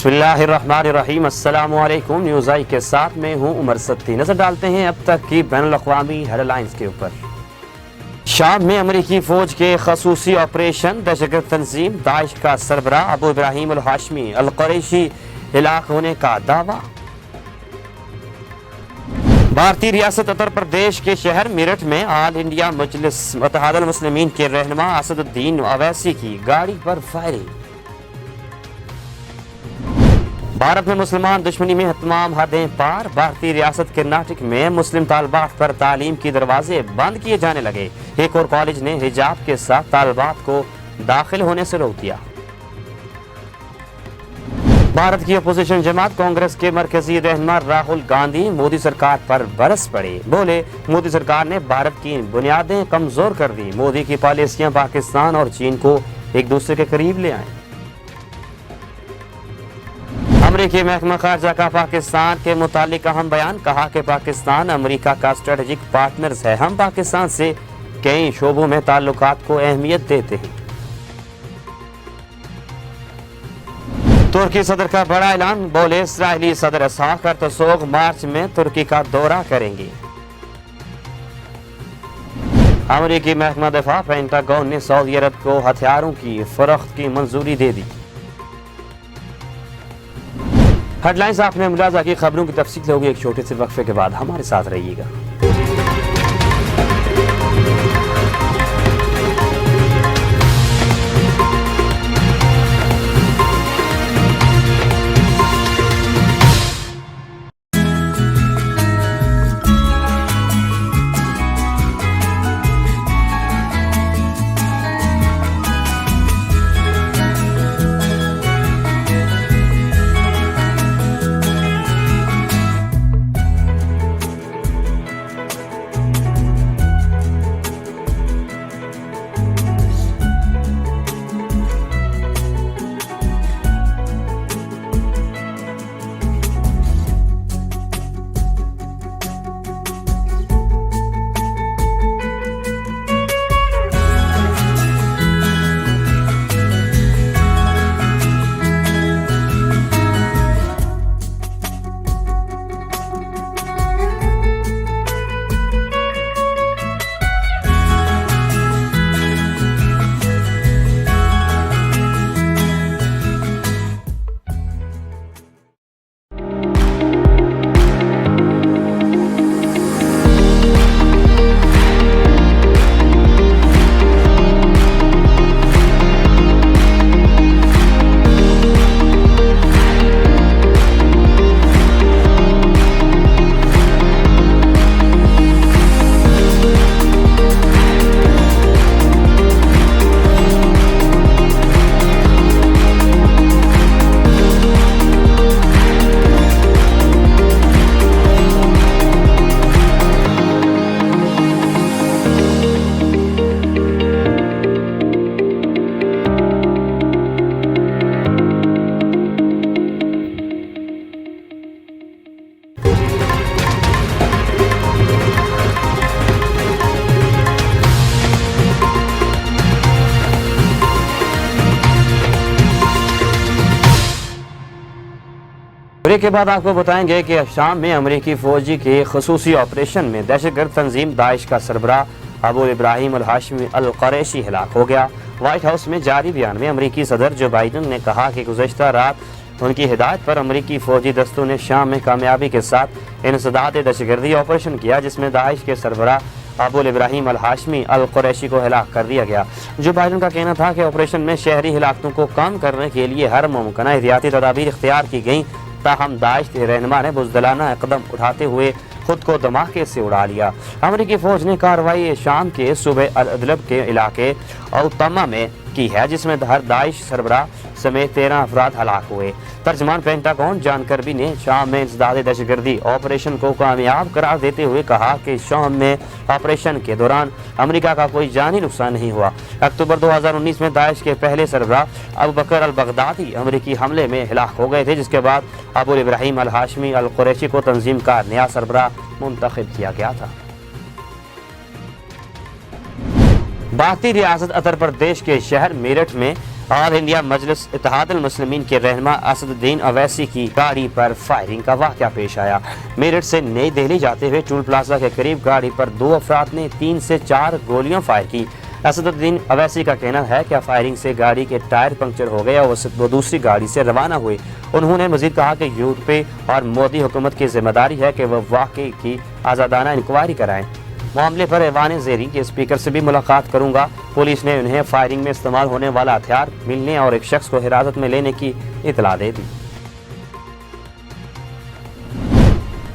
बिस्मिल्लाहिर्रहमानिर्रहीम। अस्सलामु अलैकुम। न्यूज़ आई के साथ में हूँ उमर सत्ती। नजर डालते हैं अब तक की बैनुल-अक़वामी हेडलाइंस के ऊपर। शाम में अमरीकी फौज के खसूसी ऑपरेशन, दहशतगर्द तंजीम दाइश का सरबराह अबू इब्राहिम अल-हाशमी अल-क़ुरैशी हिलाक होने का दावा। भारतीय रियासत उत्तर प्रदेश के शहर मेरठ में ऑल इंडिया मजलिस मुत्तहिदुल मुस्लिमीन के रहनुमा असदुद्दीन अवैसी की गाड़ी पर फायरिंग। भारत में मुसलमान दुश्मनी में तमाम हदें पार। भारतीय रियासत कर्नाटक में मुस्लिम तालिबात पर तालीम के दरवाजे बंद किए जाने लगे। एक और कॉलेज ने हिजाब के साथ तालिबात को दाखिल होने से रोक दिया। भारत की अपोजिशन जमात कांग्रेस के मरकजी रहनुमा राहुल गांधी मोदी सरकार पर बरस पड़े। बोले, मोदी सरकार ने भारत की बुनियादें कमजोर कर दी। मोदी की पॉलिसियां पाकिस्तान और चीन को एक दूसरे के करीब ले आए। अमरीकी महकमा खारजा का पाकिस्तान के मुतालिक अहम बयान। कहा कि पाकिस्तान अमरीका का स्ट्रेटेजिक पार्टनर्स है। हम पाकिस्तान से कई शोबों में ताल्लुकात को अहमियत देते हैं। तुर्की सदर का बड़ा ऐलान। बोले, इस्राएली सदर इसहाक हेrzog मार्च में तुर्की का दौरा करेंगे। अमरीकी महकमा दफा पेंटागन ने सऊदी अरब को हथियारों की फरोख्त की मंजूरी दे दी। हेडलाइंस आपने मुलाजा की। खबरों की तफसील होगी एक छोटे से वक्फे के बाद। हमारे साथ रहिएगा। ब्रेक के बाद आपको बताएंगे कि शाम में अमरीकी फौजी के खसूसी ऑपरेशन में दहशतगर्द तंजीम दाइश का सरबराह अबू इब्राहिम अल-हाशमी अल-क़ुरैशी हिलाक हो गया। व्हाइट हाउस में जारी बयान में अमरीकी सदर जो बाइडन ने कहा कि गुज़श्ता रात उनकी हिदायत पर अमरीकी फौजी दस्तों ने शाम में कामयाबी के साथ इंसदाद दहशतगर्दी ऑपरेशन किया, जिसमें दाइश के सरबराह अबू इब्राहिम अल-हाशमी अल-क़ुरैशी को हिलाक कर दिया गया। जो बाइडन का कहना था कि ऑपरेशन में शहरी हिलाकतों को कम करने के लिए हर मुमकिन एहतियाती तदाबीर इख्तियार की गई, ताहम दाइश के रहनुमा ने बुज़दिलाना कदम उठाते हुए खुद को धमाके से उड़ा लिया। अमरीकी फौज ने कार्रवाई शाम के सूबे अल-अदलब के इलाके औतमा में की है, जिसमें हर दाइश सरबराह समेत 13 अफराद हलाक हुए। तर्जमान पेंटागन जॉन कर्बी ने शाम में इंसदाद दहशतगर्दी ऑपरेशन को कामयाब करार देते हुए कहा कि शाम में ऑपरेशन के दौरान अमेरिका का कोई जानी नुकसान नहीं हुआ। अक्टूबर 2019 में दाइश के पहले सरबराह अबू बकर अल बगदादी अमेरिकी हमले में हिलाक हो गए थे, जिसके बाद अबू इब्राहिम अल हाशमी अल कुरैशी को तंजीम का नया सरबराह मुंतखब किया गया था। भारतीय रियासत उत्तर प्रदेश के शहर मेरठ में ऑल इंडिया मजलिस इत्तेहाद मुस्लिमीन के रहनुमा असदुद्दीन अवैसी की गाड़ी पर फायरिंग का वाक़या पेश आया। मेरठ से नई दिल्ली जाते हुए टोल प्लाजा के करीब गाड़ी पर 2 अफराद ने 3 से 4 गोलियां फायर की। असदुद्दीन अवैसी का कहना है कि फायरिंग से गाड़ी के टायर पंक्चर हो गए और वो दूसरी गाड़ी से रवाना हुए। उन्होंने मजीद कहा कि यूपी और मोदी हुकूमत की जिम्मेदारी है कि वह वाकई की आज़ादाना इंक्वायरी कराएं। मामले पर ऐवान ज़ेरी के स्पीकर से भी मुलाकात करूंगा। पुलिस ने उन्हें फायरिंग में इस्तेमाल होने वाला हथियार मिलने और एक शख्स को हिरासत में लेने की इतला दे दी।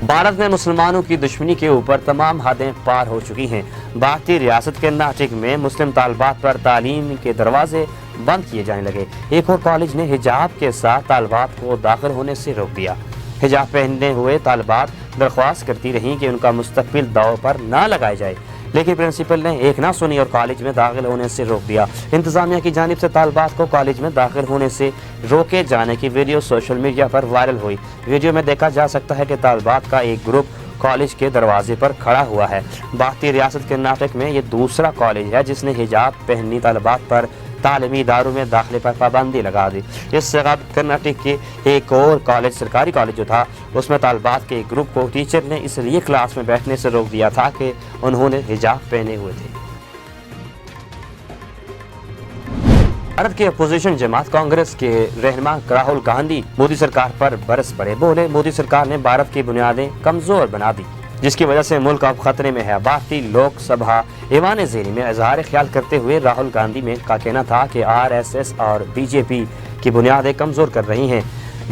भारत में मुसलमानों की दुश्मनी के ऊपर तमाम हदें पार हो चुकी हैं। भारतीय रियासत के नाटिक में मुस्लिम तालिबात पर तालीम के दरवाजे बंद किए जाने लगे। एक और कॉलेज ने हिजाब के साथ तालिबात को दाखिल होने से रोक दिया। हिजाब पहने हुए तालिबात दरख्वास्त करती रहीं कि उनका मुस्तकबिल दाव पर ना लगाया जाए, लेकिन प्रिंसिपल ने एक ना सुनी और कॉलेज में दाखिल होने से रोक दिया। इंतजामिया की जानिब से तालिबात को कॉलेज में दाखिल होने से रोके जाने की वीडियो सोशल मीडिया पर वायरल हुई। वीडियो में देखा जा सकता है कि तालिबात का एक ग्रुप कॉलेज के दरवाजे पर खड़ा हुआ है। भारतीय रियासत के नाटक में ये दूसरा कॉलेज है जिसने हिजाब पहनी तालिबात पर तालीमी इदारों में दाखिले पर पाबंदी लगा दी। इससे कबल कर्नाटक के एक और कॉलेज, सरकारी कॉलेज जो था, उसमें तालिबात के एक ग्रुप को टीचर ने इसलिए क्लास में बैठने से रोक दिया था कि उन्होंने हिजाब पहने हुए थे। भारत के अपोजिशन जमात कांग्रेस के रहनुमा राहुल गांधी मोदी सरकार पर बरस पड़े। बोले, मोदी सरकार ने भारत की बुनियादें कमजोर बना दी, जिसकी वजह से मुल्क अब खतरे में है। भारतीय लोकसभा ऐवान ज़ेरी में इजहार ख्याल करते हुए राहुल गांधी में का कहना था कि RSS और बीजेपी की बुनियादें कमज़ोर कर रही हैं।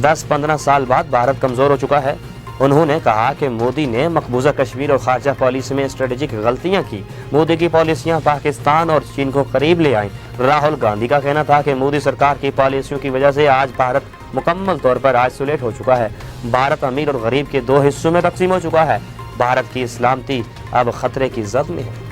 10-15 साल बाद भारत कमज़ोर हो चुका है। उन्होंने कहा कि मोदी ने मकबूजा कश्मीर और खारजा पॉलिसी में स्ट्रेटेजिक गलतियां की। मोदी की पॉलिसियां पाकिस्तान और चीन को करीब ले आईं। राहुल गांधी का कहना था कि मोदी सरकार की पॉलिसियों की वजह से आज भारत मुकम्मल तौर पर आइसोलेट हो चुका है। भारत अमीर और गरीब के 2 हिस्सों में तकसीम हो चुका है। भारत की सलामती अब खतरे की जद में है।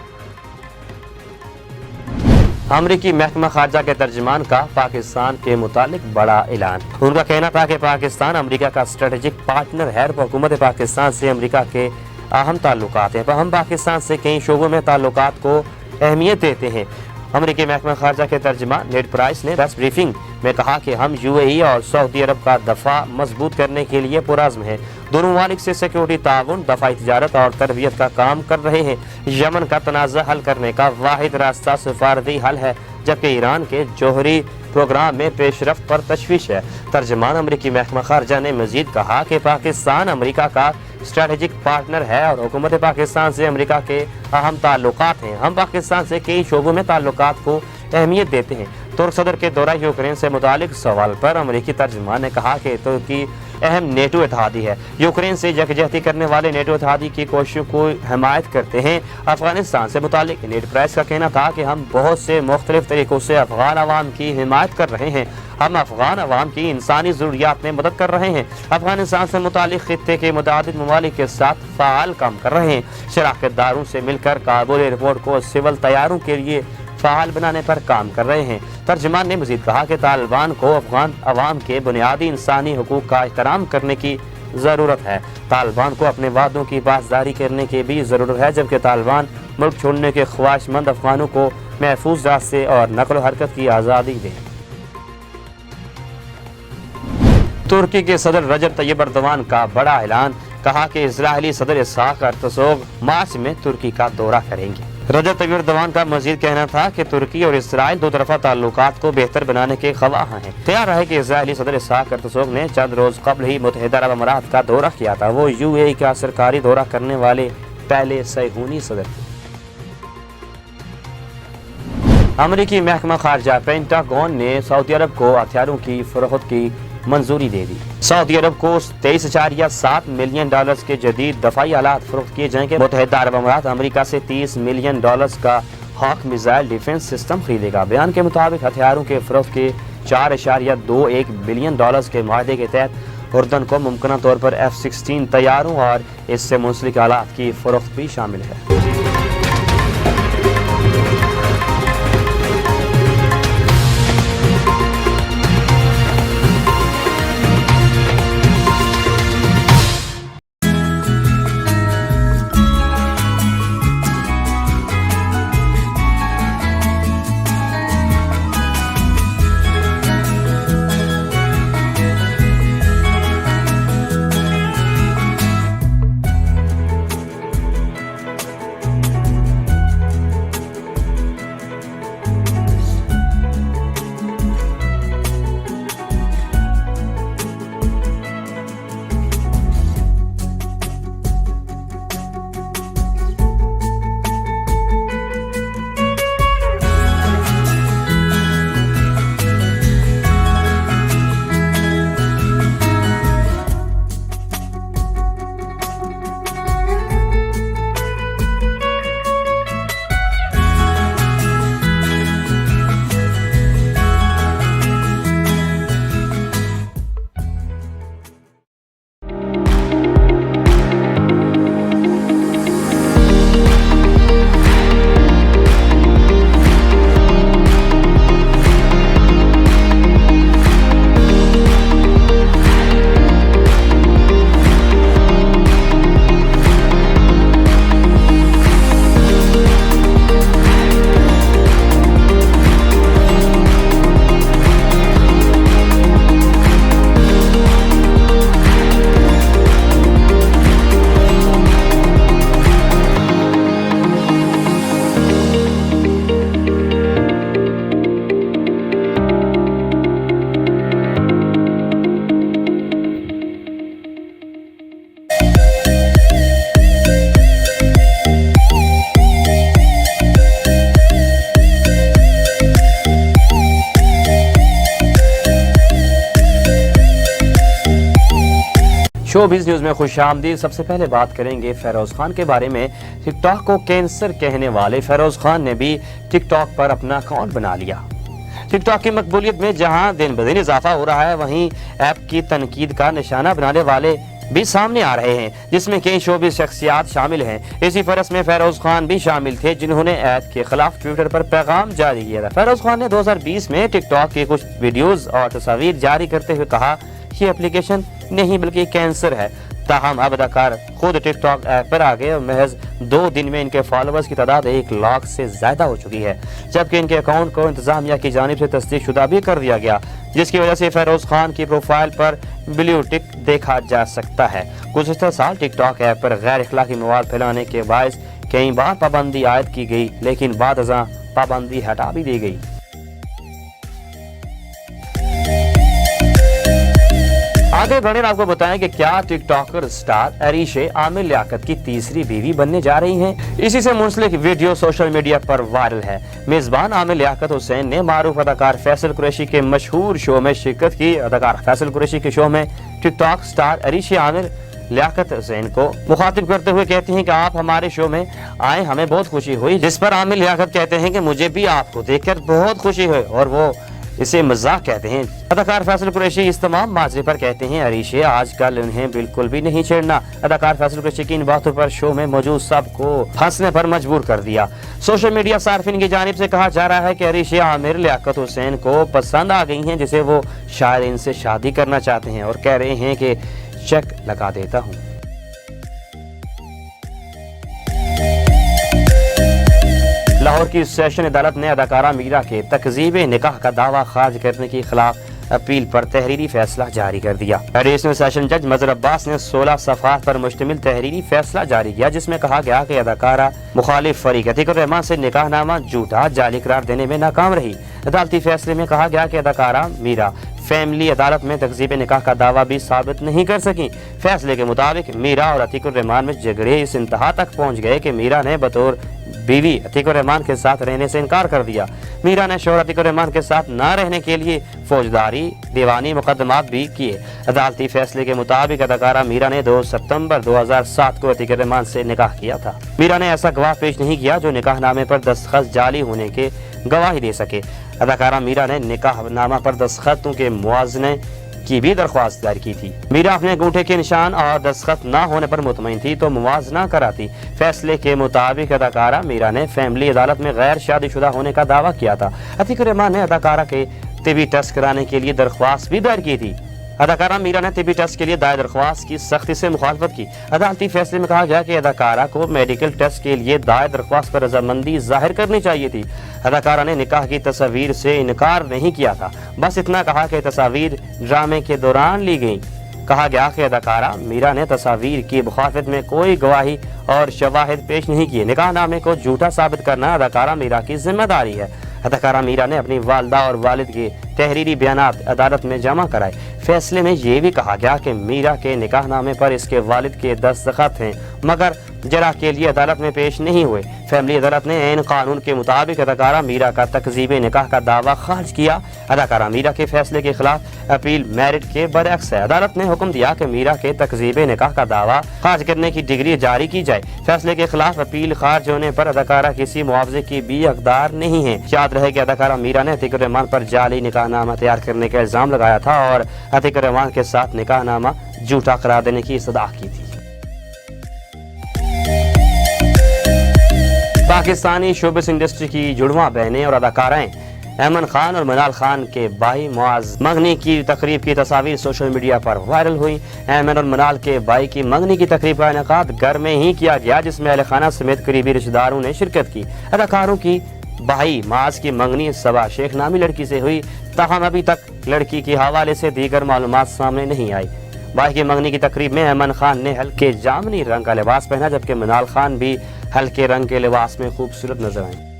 अमरीकी महकमा खारजा के तर्जमान का पाकिस्तान के मुतालिक बड़ा ऐलान। उनका कहना था कि पाकिस्तान अमेरिका का स्ट्रेटेजिक पार्टनर है। हुकूमत पाकिस्तान से अमेरिका के अहम ताल्लुकात हैं, पर हम पाकिस्तान से कई शोबों में ताल्लुकात को अहमियत देते हैं। अमरीकी महकमा खारजा के तर्जमान नेड प्राइस ने प्रेस ब्रीफिंग में कहा कि हम UAE और सऊदी अरब का दफा मजबूत करने के लिए पुरज़्म हैं। दोनों ममालिक से सिक्योरिटी ताउन, दफाई तिजारत और तरबियत का काम कर रहे हैं। यमन का तनाज़ा हल करने का वाहिद रास्ता सफारती हल है, जबकि ईरान के जौहरी प्रोग्राम में पेशरफ्त पर तशवीश है। तर्जमान अमरीकी महकमा खारजा ने मजीद कहा कि पाकिस्तान अमरीका का स्ट्रेटेजिक पार्टनर है और हुकूमत पाकिस्तान से अमरीका के अहम ताल्लुकात हैं। हम पाकिस्तान से कई शोबों में ताल्लुकात को अहमियत देते हैं। तुर्क सदर के दौरा यूक्रेन से मुतालिक सवाल पर अमरीकी तर्जमान ने कहा कि तुर्की अहम नेटो इत्तेहादी है। यूक्रेन से यकजहती करने वाले नेटो इत्तेहादी की कोशिशों को हिमायत करते हैं। अफगानिस्तान से मुतालिक नेड प्राइस का कहना था कि हम बहुत से मुख्तलिफ तरीकों से अफगान अवाम की हिमायत कर रहे हैं। हम अफगान अवाम की इंसानी ज़रूरियात में मदद कर रहे हैं। अफगानिस्तान से मुतालिक खित्ते के मुतादिद ममालिक के साथ फ़ाल काम कर रहे हैं। शराकतदारों से मिलकर काबुल एयरपोर्ट को सिविल तैयारों के लिए फ़ाल बनाने पर काम कर रहे हैं। तर्जमान ने मजीद कहा कि तालिबान को अफगान अवाम के बुनियादी इंसानी हकूक़ का एहतराम करने की ज़रूरत है। तालिबान को अपने वादों की पासदारी करने की भी ज़रूरत है, जबकि तालिबान मुल्क छोड़ने के ख्वाहिशमंद अफगानों को महफूज रास्ते और नकल हरकत की आज़ादी दें। तुर्की के सदर रजब तैयब एर्दोगान का बड़ा ऐलान। कहा कि इजरायली सदर इसहाक हेर्ज़ोग मार्च में तुर्की का दौरा करेंगे। रजब तैयब एर्दोगान का मजीद कहना था कि तुर्की और इसराइल 2 तरफा ताल्लुकात को बेहतर बनाने के ख्वाह हैं। तैयार है कि इजरायली सदर इसहाक हेर्ज़ोग ने चंद रोज कबल ही मुत्तहिदा अरब अमारात का दौरा किया था। वो UAE का सरकारी दौरा करने वाले पहले सैहूनी सदर थे। अमरीकी महकमा खारजा पेंटागन ने सऊदी अरब को हथियारों की फरोख्त की मंजूरी दे दी। सऊदी अरब को $23.7 मिलियन के जदीद दफाई आलात फरोख्त किए जाएंगे। मुत्तहिदा अरब अमारात अमरीका से $30 मिलियन का हॉक मिसाइल डिफेंस सिस्टम खरीदेगा। बयान के मुताबिक हथियारों के फरोख्त के $4.21 बिलियन के माहदे के तहत उर्दन को मुमकिन तौर पर F-16 तैयारों और इससे मुंसलिक आलात की फरोख्त भी शामिल है। शोबिज़ न्यूज़ में खुश आमदीद। सबसे पहले बात करेंगे फ़ेरोज़ खान के बारे में। टिकटॉक को कैंसर कहने वाले फ़ेरोज़ खान ने भी टिकटॉक पर अपना अकाउंट बना लिया। टिकटॉक की मकबूलियत में जहां दिन ब दिन इजाफा हो रहा है, वहीं ऐप की तनकीद का निशाना बनाने वाले भी सामने आ रहे हैं, जिसमें कई शोबिज़ शख्सियात शामिल हैं। इसी फरस में फ़ेरोज़ खान भी शामिल थे, जिन्होंने ऐप के खिलाफ ट्विटर पर पैगाम जारी किया था। फ़ेरोज़ खान ने 2020 में टिकटॉक की कुछ वीडियोज़ और तस्वीर जारी करते हुए कहा, ये एप्लीकेशन नहीं बल्कि कैंसर है। ताहम अब अदाकार खुद टिकटॉक ऐप पर आ गए और महज 2 दिन में इनके फॉलोअर्स की तादाद 1 लाख से ज्यादा हो चुकी है, जबकि इनके अकाउंट को इंतजामिया की जानिब से तस्दीक शुदा भी कर दिया गया, जिसकी वजह से फ़ेरोज़ खान की प्रोफाइल पर ब्लू टिक देखा जा सकता है। गुज़िश्ता साल टिकटॉक ऐप पर गैर अखलाकी मवाद फैलाने के बायस कई बार पाबंदी आयद की गई, लेकिन बाद अज़ां पाबंदी हटा भी दी गई। आगे बढ़े आपको बताएं कि क्या टिकटॉकर स्टार अरीशे आमिर लियाकत की तीसरी बीवी बनने जा रही हैं। इसी से मुंसलिक वीडियो सोशल मीडिया पर वायरल है। मेजबान आमिर लियाकत हुसैन ने मारूफ अदाकार फैसल कुरैशी के मशहूर शो में शिरकत की। अदाकार फैसल कुरैशी के शो में टिकटॉक स्टार अरीशे आमिर लियाकत हुसैन को मुखातिब करते हुए कहती हैं कि आप हमारे शो में आए, हमें बहुत खुशी हुई। जिस पर आमिर लियाकत कहते हैं कि मुझे भी आपको देखकर बहुत खुशी हुई, और वो इसे मजाक कहते हैं। अदाकार फैसल कुरैशी इस तमाम माजरे पर कहते हैं, अरीशे आजकल उन्हें बिल्कुल भी नहीं छेड़ना। अदाकार फैसल कुरैशी की इन बातों पर शो में मौजूद सबको हंसने पर मजबूर कर दिया। सोशल मीडिया सार्फिन की जानिब से कहा जा रहा है कि अरीशे आमिर लियाकत हुसैन को पसंद आ गई हैं, जिसे वो शायद इनसे शादी करना चाहते हैं, और कह रहे हैं कि चेक लगा देता हूँ। लाहौर की सेशन अदालत ने अदाकारा मीरा के तकजीब निकाह का दावा खारिज करने के खिलाफ अपील पर तहरीरी फैसला जारी कर दिया। एडिशनल सेशन जज मजहर अब्बास ने 16 सफ़हात पर मुश्तमिल तहरीरी फैसला जारी किया, जिसमें कहा गया कि अदाकारा मुखालिफ फरीक अतीकुर रहमान से निकाहनामा झूठा जाली करार देने में नाकाम रही। अदालती फैसले में कहा गया कि अदाकारा मीरा फैमिली अदालत में तकजीब निकाह का दावा भी साबित नहीं कर सकी। फैसले के मुताबिक मीरा और अतीकुर रहमान में झगड़े इस इंतहा तक पहुँच गए कि मीरा ने बतौर बीवी अतीकुर रहमान के साथ रहने से इनकार कर दिया। मीरा ने शौहर अतीकुर रहमान के साथ न रहने के लिए फौजदारी दीवानी मुकदमात भी किए। अदालती फैसले के मुताबिक अदाकारा मीरा ने 2 सितंबर 2007 को अतीकुर रहमान से निकाह किया था। मीरा ने ऐसा गवाह पेश नहीं किया जो निकाहनामे पर दस्तखत जाली होने के गवाही दे सके। अदाकारा मीरा ने निकाहनामा पर दस्तखतों के मुआवजे की भी दरख्वास्त दायर की थी। मीरा अपने अंगूठे के निशान और दस्तखत न होने पर मुतमईन थी तो मुआवजा कराती। फैसले के मुताबिक अदाकारा मीरा ने फैमिली अदालत में गैर शादीशुदा होने का दावा किया था। अतीकुर रहमान ने अदाकारा के तिबी टेस्ट कराने के लिए दरख्वास्त भी दायर की थी। अदाकारा मीरा ने तिबी टेस्ट के लिए दायर दरख्वास्त की सख्ती से मुखालफत की। अदालती फैसले में कहा गया कि अदाकारा को मेडिकल टेस्ट के लिए दायर दरख्वास्त पर रजामंदी जाहिर करनी चाहिए थी। अदाकारा ने निकाह की तस्वीर से इनकार नहीं किया था, बस इतना कहा कि तस्वीर ड्रामे के दौरान ली गई। कहा गया कि अदाकारा मीरा ने तस्वीर की मुखालफत में कोई गवाही और शवाहिद पेश नहीं किए। निकाहनामे को झूठा साबित करना अदाकारा मीरा की जिम्मेदारी है। अदाकारा मीरा ने अपनी वालदा और वालिद के तहरीरी बयानात अदालत में जमा कराए। फैसले में ये भी कहा गया कि मीरा के निकाहनामे पर इसके वालिद के दस्तखत हैं, मगर जरा के लिए अदालत में पेश नहीं हुए। फैमिली अदालत ने ऐन कानून के मुताबिक अदाकारा मीरा का तकजीब निकाह का दावा खारिज किया। अदाकारा मीरा के फैसले के खिलाफ अपील मेरिट के बरअक्स है। अदालत ने हुक्म दिया कि मीरा के तकजीब निकाह का दावा खारिज करने की डिग्री जारी की जाए। फैसले के खिलाफ अपील खारिज होने पर अदाकारा किसी मुआवजे की भी हकदार नहीं है। याद रहे कि अदाकारा मीरा ने अतीकुर रहमान पर जाली निकाहनामा तैयार करने का इल्जाम लगाया था और अतीकुर रहमान के साथ निकाहनामा झूठा करार देने की इस्तदा की थी। पाकिस्तानी शोबिस इंडस्ट्री की जुड़वां बहनें और अदाकाराएं अहमद खान और मनाल खान के भाई मुआज मंगनी की तकरीब की तस्वीर सोशल मीडिया पर वायरल हुई। अहमद और मनाल के भाई की मंगनी की तकरीब का इनेकाद घर में ही किया गया, जिसमें अहले खाना समेत करीबी रिश्तेदारों ने शिरकत की। अदाकारों की भाई मुआज की मंगनी सबा शेख नामी लड़की से हुई, ताहम अभी तक लड़की के हवाले से दीगर मालूमात सामने नहीं आई। भाई की मंगनी की तकरीब में अहमद खान ने हल्के जामनी रंग का लिबास पहना, जबकि मनाल खान भी हल्के रंग के लिबास में खूबसूरत नजर आए।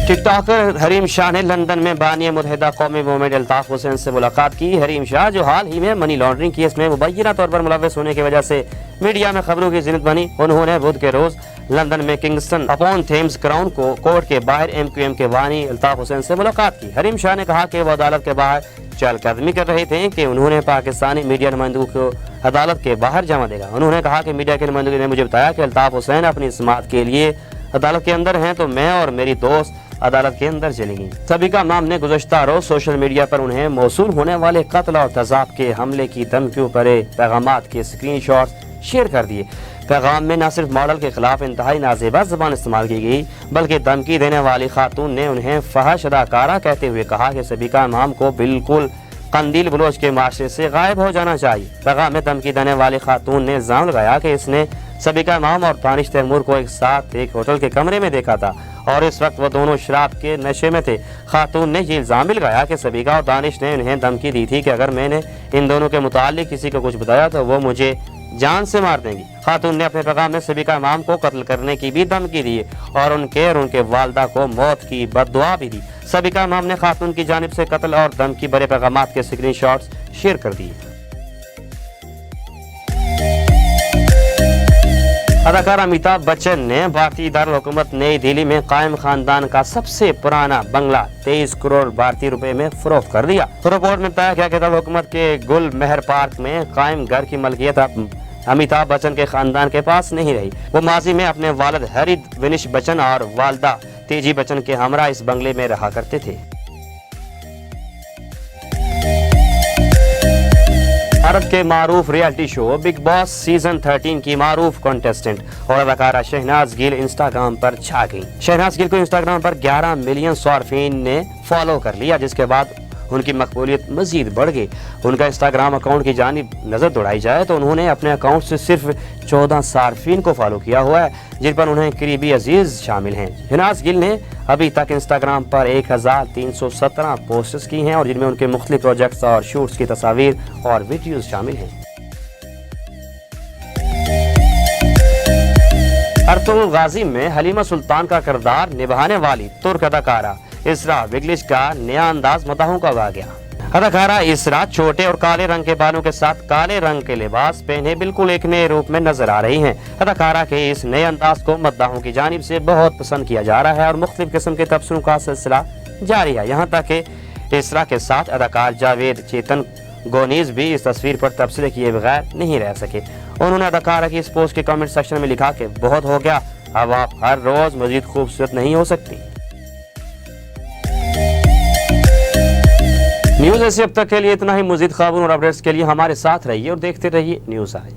टिकटॉकर हरीम शाह ने लंदन में बानी मुत्तहिदा कौमी मूवमेंट अल्ताफ हुसैन से मुलाकात की। हरीम शाह जो हाल ही में मनी लॉन्ड्रिंग केस में मुबैना तौर पर मुलव्वस होने की वजह से मीडिया में खबरों की जिन्नत बनी, उन्होंने बुध के रोज लंदन में किंगस्टन अपॉन थेम्स क्राउन को कोर्ट के बाहर MQM के बानी अल्ताफ हुसैन से मुलाकात की। हरीम शाह ने कहा कि वो अदालत के बाहर चहलकदमी कर रहे थे कि उन्होंने पाकिस्तानी मीडिया नुमाइंदों को अदालत के बाहर जमा देगा। उन्होंने कहा कि मीडिया के नुमाइंदों ने मुझे बताया कि अल्ताफ हुसैन अपनी समाअत के लिए अदालत के अंदर हैं, तो मैं और मेरी दोस्त अदालत के अंदर चलेंगी। सबीका इमाम ने गुज़श्ता रोज सोशल मीडिया पर उन्हें मौसूल होने वाले कत्ल और तज़ाब के हमले की धमकियों पर पैगामात के स्क्रीनशॉट्स शेयर कर दिए। पैगाम में न सिर्फ मॉडल के खिलाफ इंतहाई नाज़ेबा ज़बान इस्तेमाल की गई, बल्कि धमकी देने वाली खातून ने उन्हें फहश अदाकारा कहते हुए कहा कि सबीका इमाम को बिल्कुल कंदील बलोच के माशरे से गायब हो जाना चाहिए। पैगाम में धमकी देने वाली खातून ने इल्ज़ाम लगाया कि इसने सबीका इमाम और दानिश तैमूर को एक साथ एक होटल के कमरे में देखा था और इस वक्त वो दोनों शराब के नशे में थे। खातून ने ये इल्ज़ाम भी लगाया कि सबीका और दानिश ने उन्हें धमकी दी थी कि अगर मैंने इन दोनों के मुताल्लिक किसी को कुछ बताया तो वो मुझे जान से मार देंगी। खातून ने अपने पैगाम में सबीका इमाम को कत्ल करने की भी धमकी दी और उनके वालदा को मौत की बद्दुआ भी दी। सबीका इमाम ने खातून की जानिब से कत्ल और धमकी भरे पैगामात के स्क्रीनशॉट्स शेयर कर दिए। अदाकार अमिताभ बच्चन ने भारतीय दारुल हुकूमत नई दिल्ली में कायम खानदान का सबसे पुराना बंगला 23 करोड़ भारतीय रुपए में फरोख्त कर दिया। रिपोर्ट में बताया गया कि दारुल हुकूमत के गुल मेहर पार्क में कायम घर की मलकियत अमिताभ बच्चन के खानदान के पास नहीं रही। वो माजी में अपने वालिद हैरी विनिश बच्चन और वालदा तेजी बच्चन के हमरा इस बंगले में रहा करते थे। भारत के मारूफ reality show Bigg Boss season 13 की मारूफ कंटेस्टेंट और अदाकारा शहनाज गिल इंस्टाग्राम पर छा गई। शहनाज गिल को इंस्टाग्राम पर 11 मिलियन सार्फिन ने फॉलो कर लिया, जिसके बाद उनकी मकबूलियत मजीद बढ़ गई। उनका इंस्टाग्राम अकाउंट की जानिब नज़र दौड़ाई जाए तो उन्होंने अपने अकाउंट से सिर्फ 14 सार्फिन को फॉलो किया हुआ है, जिन पर उन्हें करीबी अजीज शामिल हैं। शहनाज गिल ने अभी तक इंस्टाग्राम पर 1317 पोस्ट्स की हैं और जिनमें उनके मुख्तलिफ प्रोजेक्ट्स और शूट्स की तस्वीर और वीडियोस शामिल हैं। अर्तुगरुल गाजी में हलीमा सुल्तान का किरदार निभाने वाली तुर्क अदाकारा इसरा विगलिश का नया अंदाज मदाहों का आ गया। अदाकारा इसरा छोटे और काले रंग के बालों के साथ काले रंग के लिबास पहने बिल्कुल एक नए रूप में नजर आ रही हैं। अदाकारा के इस नए अंदाज को मद्दाहों की जानिब से बहुत पसंद किया जा रहा है और मुख्तलिफ किस्म के तबसरों का सिलसिला जारी है। यहाँ तक कि इसरा के साथ अदाकार जावेद चेतन गोनीज भी इस तस्वीर पर तबसरे किए बगैर नहीं रह सके। उन्होंने अदाकारा की इस पोस्ट के कमेंट सेक्शन में लिखा कि बहुत हो गया, अब आप हर रोज मजीद खूबसूरत नहीं हो सकती। न्यूज़ ऐसे अब तक के लिए इतना ही। मज़ीद खबरों और अपडेट्स के लिए हमारे साथ रहिए और देखते रहिए न्यूज़ आई।